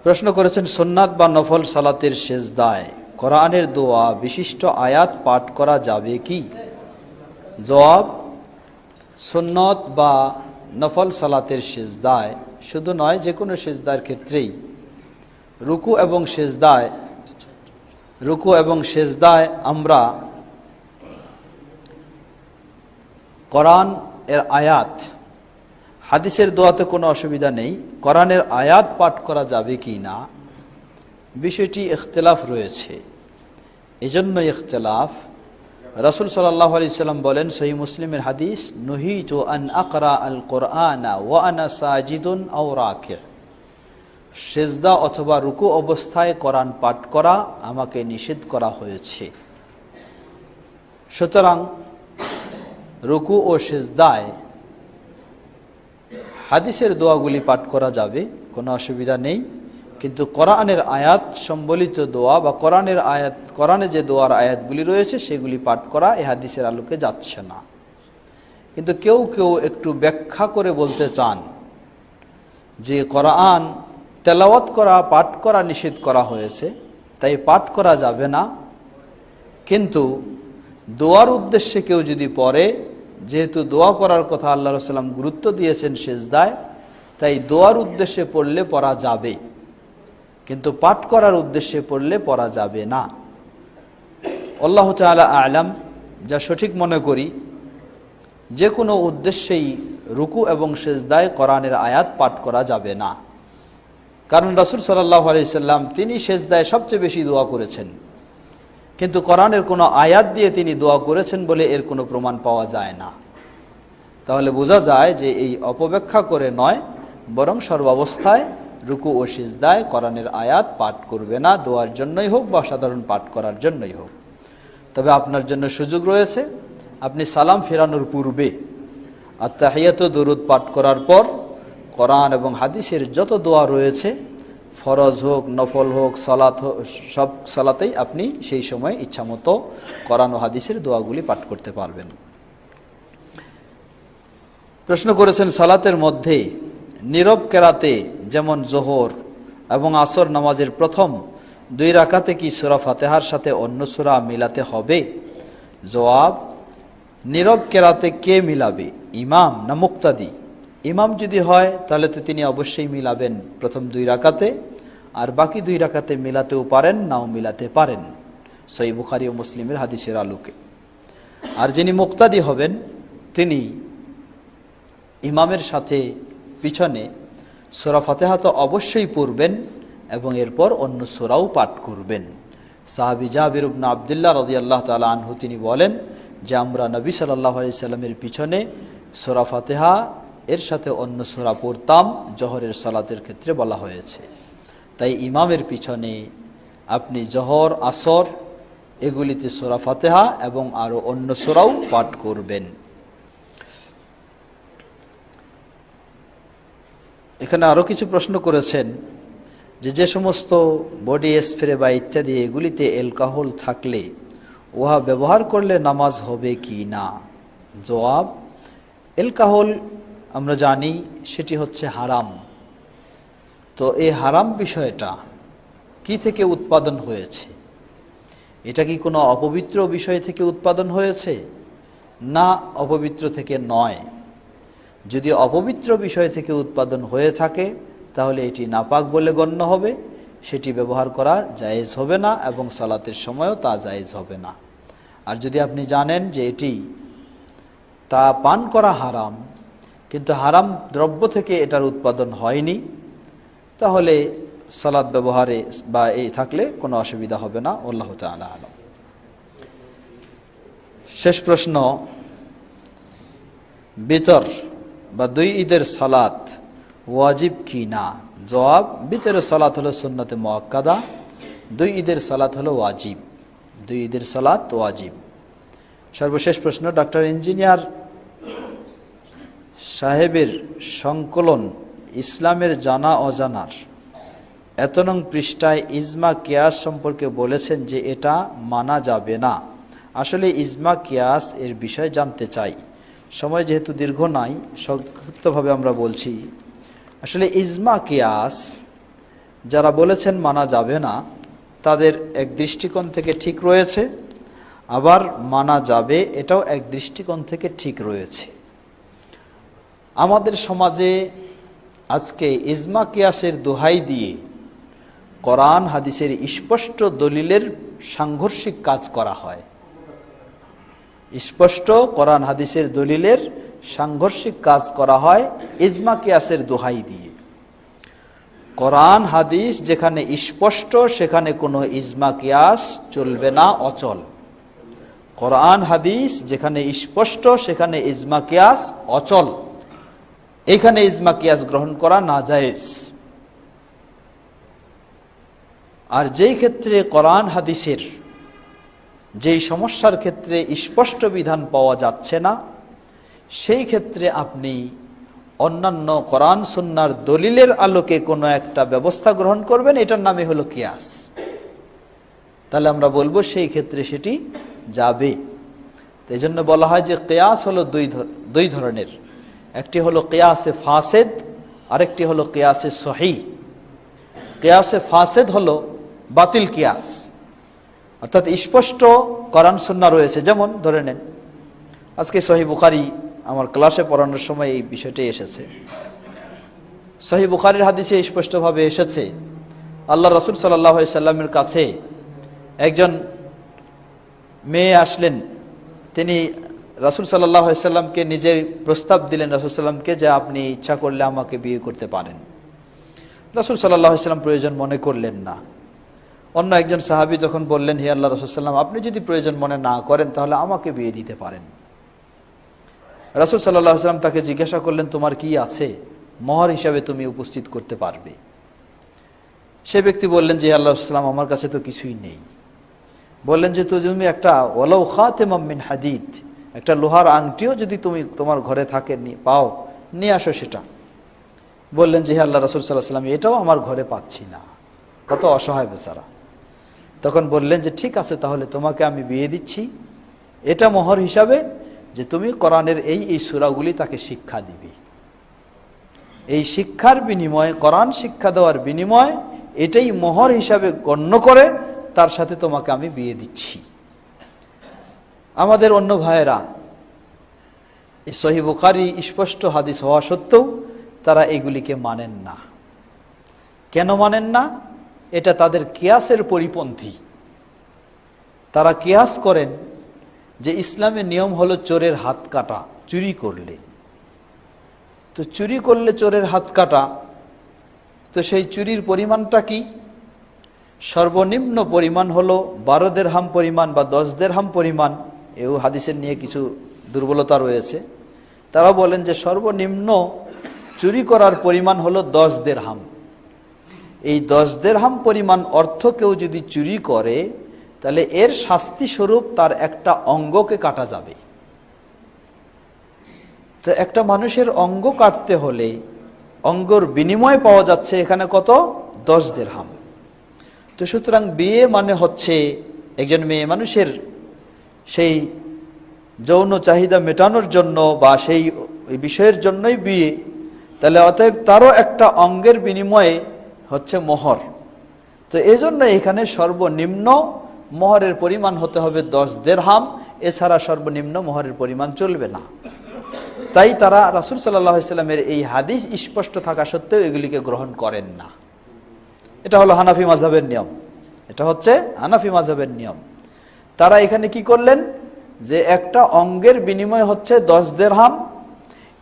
প্রশ্ন করেছেন সুন্নাত বা নফল সালাতের সিজদায় কোরআনের দোয়া বিশিষ্ট আয়াত পাঠ করা যাবে কি? জবাব, সুন্নত বা নফল সালাতের সিজদায় শুধু নয়, যে কোনো সিজদার ক্ষেত্রেই রুকু এবং সিজদায় আমরা কোরআন এর আয়াত, হাদিসের দোয়াতে কোনো অসুবিধা নেই, কোরআনের আয়াত পাঠ করা যাবে কি না বিষয়টি ইখতিলাফ রয়েছে। এজন্য ইখতিলাফ, রাসূল সাল্লাল্লাহু আলাইহি সাল্লাম বলেন, সহিহ মুসলিমের হাদিস, নুহিতু আন আকরা আল কোরআনা ওয়া আনা সাজিদুন আও রাকি', সিজদা অথবা রুকু অবস্থায় কোরআন পাঠ করা আমাকে নিষেধ করা হয়েছে। সুতরাং রুকু ও সিজদায় হাদিসের দোয়াগুলি পাঠ করা যাবে, কোনো অসুবিধা নেই। কিন্তু কোরআনের আয়াত সম্বলিত দোয়া বা কোরআনে যে দোয়ার আয়াতগুলি রয়েছে সেগুলি পাঠ করা এই হাদিসের আলোকে যাচ্ছে না। কিন্তু কেউ কেউ একটু ব্যাখ্যা করে বলতে চান যে কোরআন তেলাওয়াত করা, পাঠ করা নিষেধ করা হয়েছে, তাই পাঠ করা যাবে না। কিন্তু দোয়ার উদ্দেশ্যে কেউ যদি পড়ে, যেহেতু দোয়া করার কথা আল্লাহ রাসূল সাল্লাল্লাহু আলাইহি ওয়াসাল্লাম গুরুত্ব দিয়েছেন সিজদায়, তাই দোয়ার উদ্দেশ্যে পড়লে পড়া যাবে, কিন্তু পাঠ করার উদ্দেশ্যে পড়লে পড়া যাবে না। আল্লাহু তাআলা আ'লাম। যা সঠিক মনে করি, যে কোনো উদ্দেশ্যেই রুকু এবং সিজদায় কোরআনের আয়াত পাঠ করা যাবে না। কারণ রাসূল সাল্লাল্লাহু আলাইহি ওয়াসাল্লাম তিনি সিজদায় সবচেয়ে বেশি দোয়া করেছেন, কিন্তু কোরআনের কোনো আয়াত দিয়ে তিনি দোয়া করেছেন বলে এর কোনো প্রমাণ পাওয়া যায় না। তাহলে বোঝা যায় যে এই অপব্যাখ্যা করে নয়, বরং সর্বাবস্থায় রুকু ও সিজদায় কোরআনের আয়াত পাঠ করবে না, দোয়ার জন্যই হোক বা সাধারণ পাঠ করার জন্যই হোক। তবে আপনার জন্য সুযোগ রয়েছে, আপনি সালাম ফেরানোর পূর্বে আত-তাহিয়াতু দুরূদ পাঠ করার পর কোরআন এবং হাদিসের যত দোয়া রয়েছে, ফরজ হোক, নফল হোক, সালাত হোক, সব সালাতেই আপনি সেই সময় ইচ্ছামতো কোরআন ও হাদিসের দোয়াগুলি পাঠ করতে পারবেন। প্রশ্ন করেছেন সালাতের মধ্যে নীরব কেরাতে, যেমন জোহর এবং আসর নামাজের প্রথম 2 রাকাতে কি সূরা ফাতিহার সাথে অন্য সূরা মিলাতে হবে? জবাব, নীরব কেরাতে কে মিলাবে, ইমাম না মুক্তাদি? ইমাম যদি হয় তাহলে তো তিনি অবশ্যই মিলাবেন প্রথম 2 রাকাতে, আর বাকি 2 রাকাতে মিলাতেও পারেন, নাও মিলাতে পারেন, সহিহ বুখারী ও মুসলিমের হাদিসের আলোকে। আর যিনি মুক্তাদি হবেন তিনি ইমামের সাথে পিছনে সূরা ফাতিহা তো অবশ্যই পড়বেন এবং এরপর অন্য সূরাও পাঠ করবেন। সাহাবী জাবির ইবনে আব্দুল্লাহ রাদিয়াল্লাহু তাআলা আনহু তিনি বলেন যে আমরা নবী সাল্লাল্লাহু আলাইহি সাল্লামের পিছনে সূরা ফাতিহা এর সাথে অন্য সূরা পড়তাম, জোহরের সালাতের ক্ষেত্রে বলা হয়েছে। তাই ইমামের পিছনে আপনি জোহর, আসর এগুলিতে সূরা ফাতিহা এবং আরো অন্য সূরাও পাঠ করবেন। এখানে আরো কিছু প্রশ্ন করেছেন যে সমস্ত বডি স্প্রে বা ইত্যাদি এগুলিতে অ্যালকোহল থাকলে উহা ব্যবহার করলে নামাজ হবে কি না? জবাব, অ্যালকোহল আমরা জানি সেটি হচ্ছে হারাম। তো এই হারাম বিষয়টা কি থেকে উৎপাদন হয়েছে? এটা কি কোনো অপবিত্র বিষয় থেকে উৎপাদন হয়েছে? না, অপবিত্র থেকে নয়। যদি অপবিত্র বিষয় থেকে উৎপাদন হয়ে থাকে তাহলে এটি নাপাক বলে গণ্য হবে, সেটি ব্যবহার করা জায়েজ হবে না এবং সালাতের সময়ও তা জায়েজ হবে না। আর যদি আপনি জানেন যে এটি তা পান করা হারাম, কিন্তু হারাম দ্রব্য থেকে এটার উৎপাদন হয়নি, তাহলে সালাত ব্যবহারে বা এই থাকলে কোনো অসুবিধা হবে না। আল্লাহু তাআলা আলাম। শেষ প্রশ্ন, বিতর বা 2 ঈদের সালাত ওয়াজিব কি না? জবাব, বিতরের সালাত হলো সুন্নতে মুআক্কাদা, 2 ঈদের সালাত হলো ওয়াজিব। 2 ঈদের সালাত ওয়াজিব। সর্বশেষ প্রশ্ন, ডক্টর ইঞ্জিনিয়ার সাহেবের সংকলন ইসলামের জানা অজানার 1 নং পৃষ্ঠায় ইজমা কিয়াস সম্পর্কে বলেছেন যে এটা মানা যাবে না। আসলে ইজমা কিয়াস এর বিষয়ে জানতে চাই। সময় যেহেতু দীর্ঘ নাই, সংক্ষিপ্তভাবে আমরা বলছি। আসলে ইজমা কিয়াস যারা বলেছেন মানা যাবে না, তাদের এক দৃষ্টিকোণ থেকে ঠিক রয়েছে, আবার মানা যাবে এটাও এক দৃষ্টিকোণ থেকে ঠিক রয়েছে। আমাদের সমাজে আজকে ইজমা কিয়াসের দোহাই দিয়ে কোরআন হাদিসের স্পষ্ট দলিলের সাংঘর্ষিক কাজ করা হয়। স্পষ্ট কোরআন হাদিসের দলিলের সাংঘর্ষিক কাজ করা হয় ইজমা কিয়াসের দোহাই দিয়ে। কোরআন হাদিস যেখানে স্পষ্ট সেখানে কোনো ইজমা কিয়াস চলবে না, অচল। কোরআন হাদিস যেখানে স্পষ্ট সেখানে ইজমা কিয়াস অচল, এখানে ইজমা কিয়াস গ্রহণ করা নাজায়েজ। আর যেই ক্ষেত্রে কোরআন হাদিসের যেই সমস্যার ক্ষেত্রে স্পষ্ট বিধান পাওয়া যাচ্ছে না, সেই ক্ষেত্রে আপনি অন্যান্য কোরআন সুন্নাহর দলিলের আলোকে কোনো একটা ব্যবস্থা গ্রহণ করবেন, এটার নামে হলো কিয়াস। তাহলে আমরা বলবো সেই ক্ষেত্রে সেটি যাবে। এই জন্য বলা হয় যে কিয়াস হলো দুই ধরনের, একটি হলো কিয়াসে ফাসেদ, আরেকটি হলো কিয়াসে সহিহ। কিয়াসে ফাসেদ হলো বাতিল কিয়াস, অর্থাৎ স্পষ্ট কোরআন সুন্নাহ রয়েছে। যেমন ধরে নেন, আজকে সহিহ বুখারী আমার ক্লাসে পড়ানোর সময় এই বিষয়টি এসেছে। সহিহ বুখারীর হাদিসে স্পষ্টভাবে এসেছে, আল্লাহ রাসূল সাল্লাল্লাহু আলাইহি সাল্লামের কাছে একজন মেয়ে আসলেন। তিনি রাসূল সাল্লাল্লাহু আলাইহি সাল্লামকে নিজের প্রস্তাব দিলেন রাসূল সাল্লামকে, যে আপনি ইচ্ছা করলে আমাকে বিয়ে করতে পারেন। রাসূল সাল্লাল্লাহু আলাইহি সাল্লাম প্রয়োজন মনে করলেন না। অন্য একজন সাহাবী যখন বললেন, হে আল্লাহর রাসূল সাল্লাম, আপনি যদি প্রয়োজন মনে না করেন তাহলে আমাকে বিয়ে দিতে পারেন। রাসূল সাল্লাল্লাহু আলাইহি সাল্লাম তাকে জিজ্ঞাসা করলেন, তোমার কি আছে মোহর হিসাবে তুমি উপস্থিত করতে পারবে? সে ব্যক্তি বললেন যে, আল্লাহর রাসূল সাল্লাম, আমার কাছে তো কিছুই নেই। বললেন যে, তুমি একটা ওয়ালাউ খাতাম মিন হাদিদ, একটা লোহার আংটিও যদি তুমি তোমার ঘরে থাকে পাও, নিয়ে আসো সেটা। বললেন যে, হে আল্লাহ রাসূল সাল্লাল্লাহু আলাইহি সাল্লাম, এটাও আমার ঘরে পাচ্ছি না। কত অসহায় বেচারা। তখন বললেন যে, ঠিক আছে, তাহলে তোমাকে আমি বিয়ে দিচ্ছি, এটা মোহর হিসাবে যে তুমি কোরআনের এই সূরাগুলি তাকে শিক্ষা দিবে। এই শিক্ষার বিনিময়ে, কোরআন শিক্ষা দেওয়ার বিনিময়ে, এটাই মোহর হিসাবে গণ্য করে তার সাথে তোমাকে আমি বিয়ে দিচ্ছি। আমাদের অন্য ভাইয়েরা এই সহিহ বুখারী স্পষ্ট হাদিস হওয়া সত্ত্বেও তারা এগুলিকে মানেন না। কেন মানেন না? এটা তাদের কিয়াসের পরিপন্থী। তারা কিয়াস করেন যে ইসলামের নিয়ম হলো চোরের হাত কাটা চুরি করলে। তো চুরি করলে চোরের হাত কাটা, তো সেই চুরির পরিমাণটা কি? সর্বনিম্ন পরিমাণ হলো 12 দিরহাম পরিমাণ বা 10 দিরহাম পরিমাণ। এও হাদিসের নিয়ে কিছু দুর্বলতা রয়েছে। তারা বলেন যে সর্বনিম্ন চুরি করার পরিমাণ হলো 10 দিরহাম। এই 10 দিরহাম পরিমাণ অর্থ কেউ যদি চুরি করে, তাহলে এর শাস্তি স্বরূপ তার একটা অঙ্গকে কাটা যাবে। তো একটা মানুষের অঙ্গ কাটতে হলে অঙ্গর বিনিময় পাওয়া যাচ্ছে এখানে কত? 10 দিরহাম। তো সুতরাং বিয়ে মানে হচ্ছে একজন মেয়ে মানুষের সেই যৌন চাহিদা মেটানোর জন্য বা সেই বিষয়ের জন্যই বিয়ে। তাহলে অতএব তারও একটা অঙ্গের বিনিময়ে হচ্ছে মোহর। তো এজন্য এখানে সর্বনিম্ন মোহরের পরিমাণ হতে হবে 10 দিরহাম, এছাড়া সর্বনিম্ন মোহরের পরিমাণ চলবে না। তাই তারা রাসূল সাল্লাল্লাহু আলাইহি সাল্লামের এই হাদিস স্পষ্ট থাকা সত্ত্বেও এগুলিকে গ্রহণ করেন না। এটা হলো হানাফি মাযহাবের নিয়ম। এটা হচ্ছে হানাফি মাযহাবের নিয়ম। তারা এখানে কি করলেন, যে একটা অঙ্গের বিনিময় হচ্ছে 10 দিরহাম।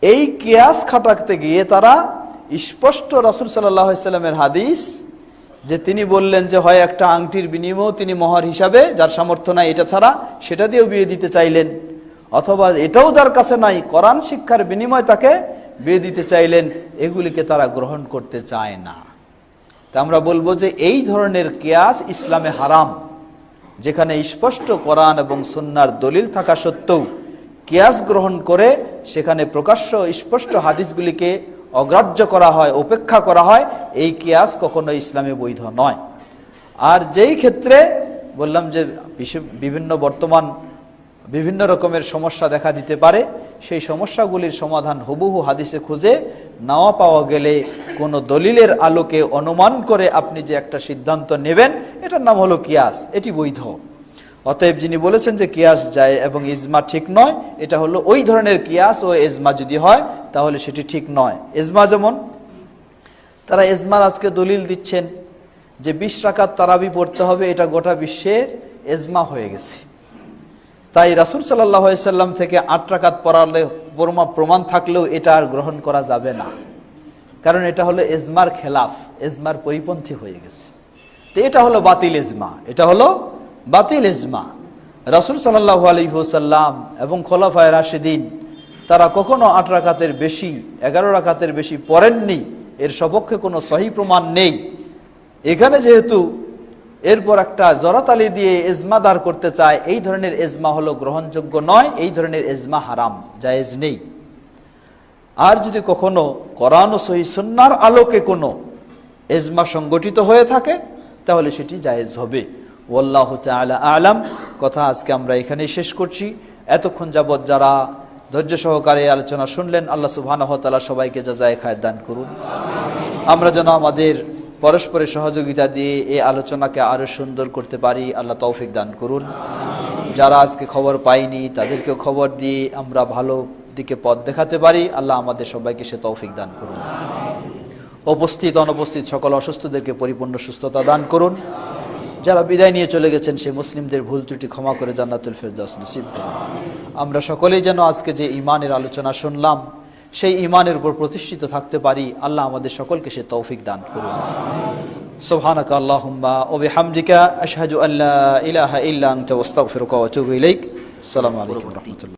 এই কিয়াস খাটাতে গিয়ে তারা স্পষ্ট রাসূল সাল্লাল্লাহু আলাইহি সাল্লামের হাদিস, যে তিনি বললেন যে হয় একটা আংটির বিনিময়েও তিনি মোহর হিসাবে, যার সামর্থ্য নাই এটা ছাড়া, সেটা দিয়েও বিয়ে দিতে চাইলেন, অথবা এটাও যার কাছে নাই, কোরআন শিক্ষার বিনিময়ে তাকে বিয়ে দিতে চাইলেন। এগুলিকে তারা গ্রহণ করতে চায় না। তা আমরা বলবো যে এই ধরনের কিয়াস ইসলামে হারাম, যেখানে স্পষ্ট কোরআন এবং সুন্নাহর দলিল থাকা সত্ত্বেও কিয়াস গ্রহণ করে সেখানে প্রকাশ্য স্পষ্ট হাদিসগুলিকে অগ্রাহ্য করা হয়, উপেক্ষা করা হয়, এই কিয়াস কখনো ইসলামে বৈধ নয়। আর যেই ক্ষেত্রে বললাম যে বিভিন্ন বর্তমান বিভিন্ন রকমের সমস্যা দেখা দিতে পারে, সেই সমস্যাগুলির সমাধান হুবহু হাদিসে খুঁজে নাও পাওয়া গেলে কোনো দলিলের আলোকে অনুমান করে আপনি যে একটা সিদ্ধান্ত নেবেন, এটার নাম হলো কিয়াস, এটি বৈধ। অতএব যিনি বলেছেন যে কিয়াস যায় এবং ইজমা ঠিক নয়, এটা হলো ওই ধরনের কিয়াস ও ইজমা যদি হয় তাহলে সেটি ঠিক নয়। ইজমা যেমন, তারা ইজমার আজকে দলিল দিচ্ছেন যে 20 রাকাত তারাবি পড়তে হবে, এটা গোটা বিশ্বের ইজমা হয়ে গেছে। তাই রাসূল সাল্লাল্লাহু আলাইহি সাল্লাম থেকে 8 রাকাত পড়ালে প্রমাণ থাকলেও এটা আর গ্রহণ করা যাবে না, কারণ এটা হলো ইজমার খেলাফ, ইজমার পরিপন্থী হয়ে গেছে। তো এটা হলো বাতিল ইজমা, এটা হলো বাতিল ইজমা। রাসূল সাল্লাল্লাহু আলাইহি ওয়াসাল্লাম এবং খোলাফায়ে রাশিদিন তারা কখনো 8 রাকাতের বেশি, 11 রাকাতের বেশি পড়েননি, এর সপক্ষে কোনো সহিহ প্রমাণ নেই। এখানে যেহেতু এরপর একটা জরাতালি দিয়ে ইজমা দাঁড় করতে চায়, এই ধরনের ইজমা হলো গ্রহণযোগ্য নয়, এই ধরনের ইজমা হারাম, জায়েজ নেই। আর যদি কখনো কোরআন ও সহিহ সুন্নাহর আলোকে কোনো ইজমা সংগঠিত হয়ে থাকে তাহলে সেটি জায়েজ হবে। ওয়াল্লাহু তাআলা আ'লাম। কথা আজকে আমরা এখানেই শেষ করছি। এতক্ষণ যাবৎ যারা ধৈর্য সহকারে আলোচনা শুনলেন, আল্লাহ সুবহানাহু ওয়া তাআলা সবাইকে জাযায়ে খায়ের দান করুন। আমরা যেন আমাদের পরস্পরের সহযোগিতা দিয়ে এই আলোচনাকে আরো সুন্দর করতে পারি, আল্লাহ তৌফিক দান করুন। যারা আজকে খবর পাইনি তাদেরকেও খবর দিয়ে আমরা ভালো দিকে পথ দেখাতে পারি, আল্লাহ আমাদের সবাইকে সে তৌফিক দান করুন। উপস্থিত অনুপস্থিত সকল অসুস্থদেরকে পরিপূর্ণ সুস্থতা দান করুন। যারা বিদায় নিয়ে চলে গেছেন সেই মুসলিমদের ভুল ত্রুটি ক্ষমা করে জান্নাতুল ফেরদাউস নসিব করুন। আমরা সকলেই যেন আজকে যে ঈমানের আলোচনা শুনলাম সেই ঈমানের উপর প্রতিষ্ঠিত থাকতে পারি, আল্লাহ আমাদের সকলকে সে তৌফিক দান করুন। সুবহানাকা আল্লাহুম্মা ওয়া বিহামদিকা আশহাদু আল্লা ইলাহা ইল্লা আনতা আস্তাগফিরুকা ওয়া আতুবু ইলাইক। আসসালামু আলাইকুম ওয়া রাহমাতুল্লাহ।